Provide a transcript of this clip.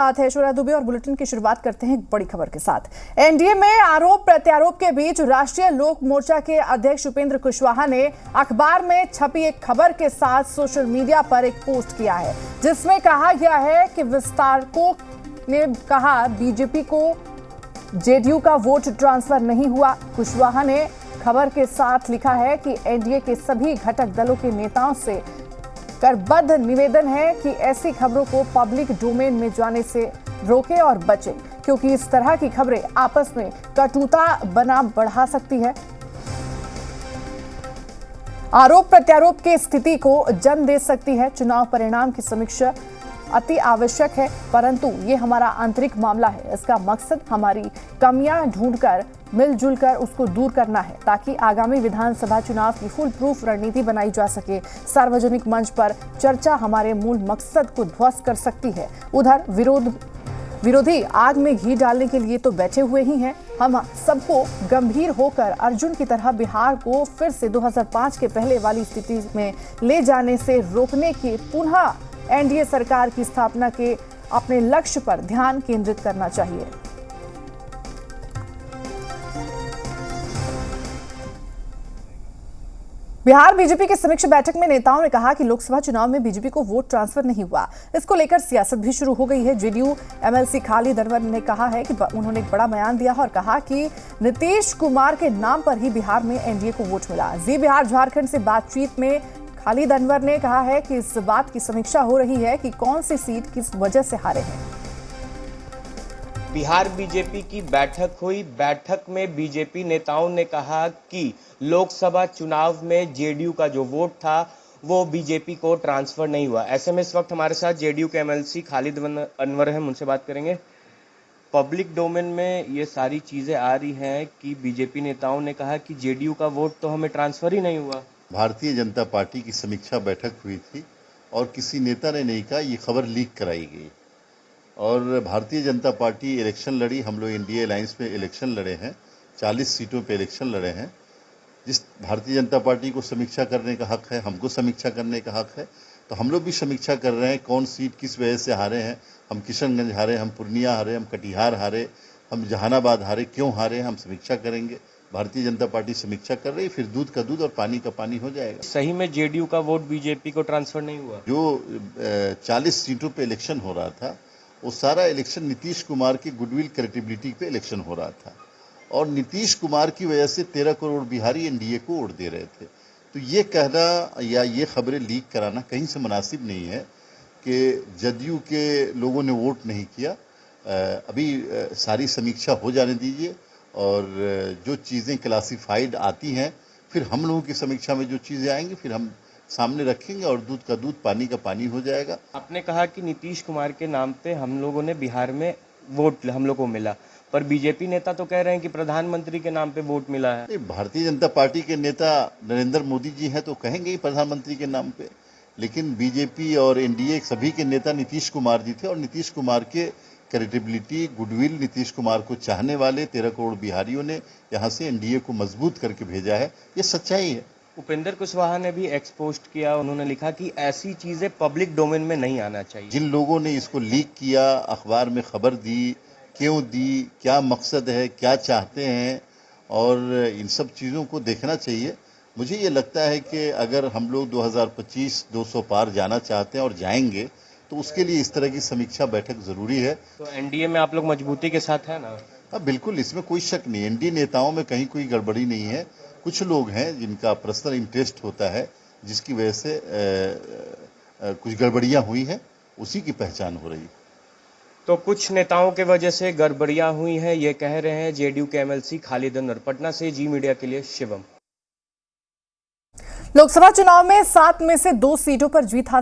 ऐश्वर्या दुबे और बुलेटिन की शुरुआत करते हैं एक बड़ी खबर के साथ। एनडीए में आरोप प्रत्यारोप के बीच राष्ट्रीय लोक मोर्चा के अध्यक्ष उपेंद्र कुशवाहा ने अखबार में छपी एक खबर के साथ सोशल मीडिया पर एक पोस्ट किया है, जिसमें कहा गया है कि विस्तारकों ने कहा बीजेपी को जेडीयू का वोट ट्रांसफर नहीं हुआ। कुशवाहा ने खबर के साथ लिखा है कि एनडीए के सभी घटक दलों के नेताओं से करबद्ध निवेदन है कि ऐसी खबरों को पब्लिक डोमेन में जाने से रोके और बचें, क्योंकि इस तरह की खबरें आपस में कटुता बना बढ़ा सकती है। आरोप प्रत्यारोप की स्थिति को जन्म दे सकती है। चुनाव परिणाम की समीक्षा अति आवश्यक है, परंतु ये हमारा आंतरिक मामला है। इसका मकसद हमारी कमियां ढूंढकर मिलजुल कर उसको दूर करना है, ताकि आगामी विधानसभा चुनाव की फुल प्रूफ रणनीति बनाई जा सके। सार्वजनिक मंच पर चर्चा हमारे मूल मकसद को ध्वस्त कर सकती है। उधर विरोधी आग में घी डालने के लिए तो बैठे हुए ही हैं। हम सबको गंभीर होकर अर्जुन की तरह बिहार को फिर से 2005 के पहले वाली स्थिति में ले जाने से रोकने की पुनः एनडीए सरकार की स्थापना के अपने लक्ष्य पर ध्यान केंद्रित करना चाहिए। बिहार बीजेपी की समीक्षा बैठक में नेताओं ने कहा कि लोकसभा चुनाव में बीजेपी को वोट ट्रांसफर नहीं हुआ। इसको लेकर सियासत भी शुरू हो गई है। जेडीयू एमएलसी खालिद अनवर ने कहा है कि उन्होंने एक बड़ा बयान दिया और कहा कि नीतीश कुमार के नाम पर ही बिहार में एनडीए को वोट मिला। जी बिहार झारखंड से बातचीत में खालिद अनवर ने कहा है कि इस बात की समीक्षा हो रही है कि कौन सी सीट किस वजह से हारे हैं। बिहार बीजेपी की बैठक हुई। बैठक में बीजेपी नेताओं ने कहा कि लोकसभा चुनाव में जेडीयू का जो वोट था वो बीजेपी को ट्रांसफर नहीं हुआ। ऐसे में इस वक्त हमारे साथ जेडीयू के एमएलसी खालिद अनवर हैं, उनसे बात करेंगे। पब्लिक डोमेन में ये सारी चीजें आ रही हैं कि बीजेपी नेताओं ने कहा कि जेडीयू का वोट तो हमें ट्रांसफर ही नहीं हुआ। भारतीय जनता पार्टी की समीक्षा बैठक हुई थी और किसी नेता ने नहीं कहा, ये खबर लीक कराई गई। और भारतीय जनता पार्टी इलेक्शन लड़ी, हम लोग एनडीए अलायंस में इलेक्शन लड़े हैं, 40 सीटों पे इलेक्शन लड़े हैं। जिस भारतीय जनता पार्टी को समीक्षा करने का हक है, हमको समीक्षा करने का हक है, तो हम लोग भी समीक्षा कर रहे हैं कौन सीट किस वजह से हारे हैं। हम किशनगंज हारे, हम पूर्णिया हारे, हम कटिहार हारे, हम जहानाबाद हारे, क्यों हारे, हम समीक्षा करेंगे। भारतीय जनता पार्टी समीक्षा कर रही, फिर दूध का दूध और पानी का पानी हो जाएगा। सही में जेडीयू का वोट बीजेपी को ट्रांसफर नहीं हुआ। जो 40 सीटों पे इलेक्शन हो रहा था, वो सारा इलेक्शन नीतीश कुमार की गुडविल क्रेडिबिलिटी पे इलेक्शन हो रहा था, और नीतीश कुमार की वजह से 13 करोड़ बिहारी एनडीए को वोट दे रहे थे। तो ये कहना या ये खबरें लीक कराना कहीं से मुनासिब नहीं है कि जदयू के लोगों ने वोट नहीं किया। अभी सारी समीक्षा हो जाने दीजिए, और जो चीज़ें क्लासिफाइड आती हैं फिर हम लोगों की समीक्षा में जो चीज़ें आएंगी फिर हम सामने रखेंगे, और दूध का दूध पानी का पानी हो जाएगा। आपने कहा कि नीतीश कुमार के नाम पे हम लोगों ने बिहार में वोट हम लोग को मिला, पर बीजेपी नेता तो कह रहे हैं कि प्रधानमंत्री के नाम पे वोट मिला है। भारतीय जनता पार्टी के नेता नरेंद्र मोदी जी हैं तो कहेंगे ही प्रधानमंत्री के नाम पे, लेकिन बीजेपी और एनडीए सभी के नेता नीतीश कुमार जी थे, और नीतीश कुमार के क्रेडिबिलिटी, गुडविल, नीतीश कुमार को चाहने वाले 13 करोड़ बिहारियों ने यहाँ से एनडीए को मजबूत करके भेजा है। ये सच्चाई है। उपेंद्र कुशवाहा ने भी एक्सपोस्ट किया, उन्होंने लिखा कि ऐसी चीजें पब्लिक डोमेन में नहीं आना चाहिए। जिन लोगों ने इसको लीक किया, अखबार में खबर दी, क्यों दी, क्या मकसद है, क्या चाहते हैं, और इन सब चीज़ों को देखना चाहिए। मुझे ये लगता है कि अगर हम लोग 2025 200 पार जाना चाहते हैं और जाएंगे, तो उसके लिए इस तरह की समीक्षा बैठक जरूरी है। तो एनडीए में आप लोग मजबूती के साथ हैं ना? हाँ बिल्कुल, इसमें कोई शक नहीं। एनडीए नेताओं में कहीं कोई गड़बड़ी नहीं है। कुछ लोग हैं जिनका पर्सनल इंटरेस्ट होता है, जिसकी वजह से कुछ गड़बड़ियां हुई हैं, उसी की पहचान हो रही है। तो कुछ नेताओं के वजह से गड़बड़ियां हुई हैं, ये कह रहे हैं जेडीयू के एमएलसी खालिद अनवर। पटना से जी मीडिया के लिए शिवम। लोकसभा चुनाव में 7 में से 2 सीटों पर जीत हासिल